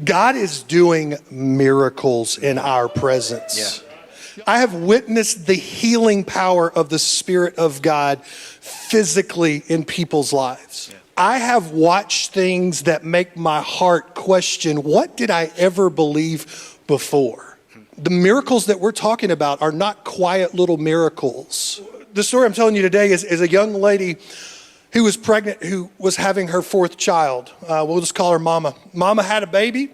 God is doing miracles in our presence. Yeah. I have witnessed the healing power of the Spirit of God physically in people's lives. Yeah. I have watched things that make my heart question, what did I ever believe before? The miracles that we're talking about are not quiet little miracles. The story I'm telling you today is a young lady who was pregnant, who was having her fourth child. We'll just call her Mama. Mama had a baby.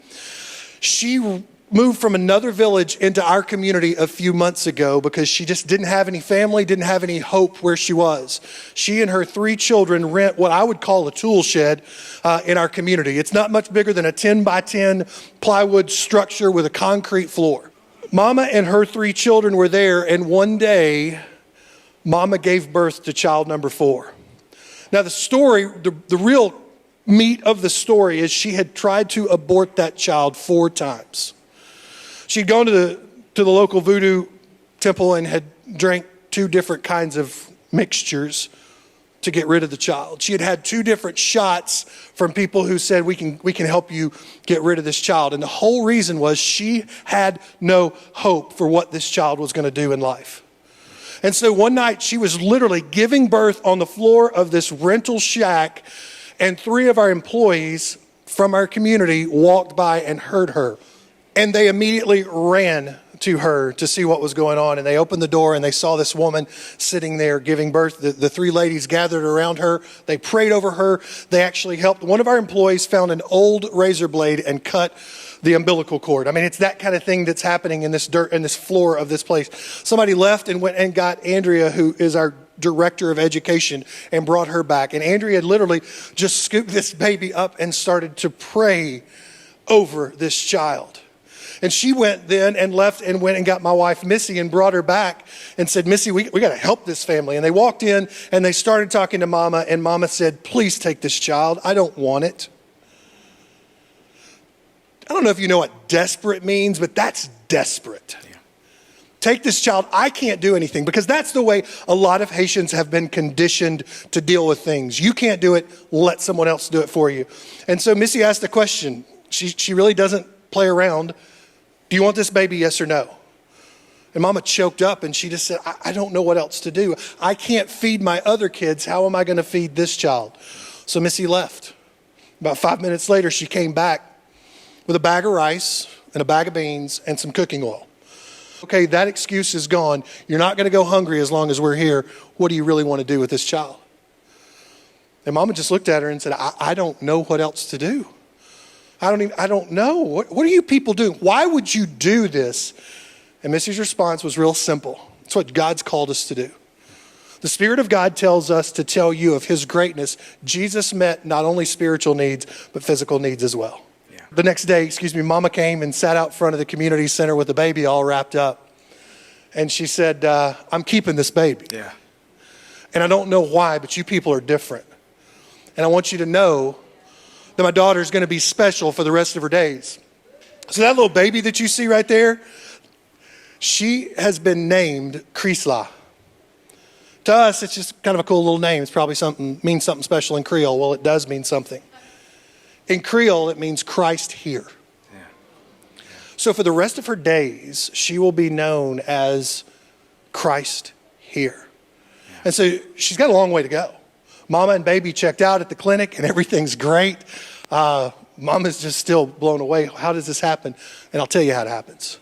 She moved from another village into our community a few months ago because she just didn't have any family, didn't have any hope where she was. She and her 3 children rent what I would call a tool shed in our community. It's not much bigger than a 10 by 10 plywood structure with a concrete floor. Mama and her 3 children were there, and one day, Mama gave birth to child number 4. Now the story, the real meat of the story is she had tried to abort that child 4 times. She'd gone to the local voodoo temple and had drank 2 different kinds of mixtures to get rid of the child. She had had 2 different shots from people who said, we can help you get rid of this child. And the whole reason was she had no hope for what this child was going to do in life. And so one night she was literally giving birth on the floor of this rental shack, and 3 of our employees from our community walked by and heard her. And they immediately ran to her to see what was going on. And they opened the door and they saw this woman sitting there giving birth. The 3 ladies gathered around her. They prayed over her. They actually helped. One of our employees found an old razor blade and cut the umbilical cord. I mean, it's that kind of thing that's happening in this dirt, in this floor of this place. Somebody left and went and got Andrea, who is our director of education, and brought her back. And Andrea literally just scooped this baby up and started to pray over this child. And she went then and left and went and got my wife, Missy, and brought her back and said, Missy, we got to help this family. And they walked in and they started talking to Mama, and Mama said, please take this child. I don't want it. I don't know if you know what desperate means, but that's desperate. Yeah. Take this child. I can't do anything, because that's the way a lot of Haitians have been conditioned to deal with things. You can't do it. Let someone else do it for you. And so Missy asked the question. She really doesn't play around. Do you want this baby, yes or no? And Mama choked up and she just said, I don't know what else to do. I can't feed my other kids. How am I going to feed this child? So Missy left. About 5 minutes later, she came back with a bag of rice and a bag of beans and some cooking oil. Okay, that excuse is gone. You're not going to go hungry as long as we're here. What do you really want to do with this child? And Mama just looked at her and said, I don't know what else to do. I don't know. What are you people doing? Why would you do this? And Missy's response was real simple. It's what God's called us to do. The Spirit of God tells us to tell you of His greatness. Jesus met not only spiritual needs, but physical needs as well. Yeah. The next day, Mama came and sat out front of the community center with the baby all wrapped up. And she said, I'm keeping this baby. Yeah. And I don't know why, but you people are different. And I want you to know that my daughter is going to be special for the rest of her days. So that little baby that you see right there, she has been named Christla. To us, it's just kind of a cool little name. It's probably means something special in Creole. Well, it does mean something. In Creole, it means Christ here. Yeah. Yeah. So for the rest of her days, she will be known as Christ here. Yeah. And so she's got a long way to go. Mama and baby checked out at the clinic and everything's great. Mama's just still blown away. How does this happen? And I'll tell you how it happens.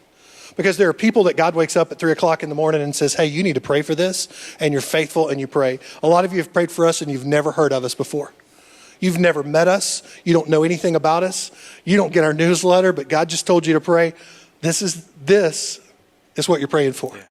Because there are people that God wakes up at 3 o'clock in the morning and says, hey, you need to pray for this. And you're faithful and you pray. A lot of you have prayed for us and you've never heard of us before. You've never met us. You don't know anything about us. You don't get our newsletter, but God just told you to pray. This is what you're praying for. Yeah.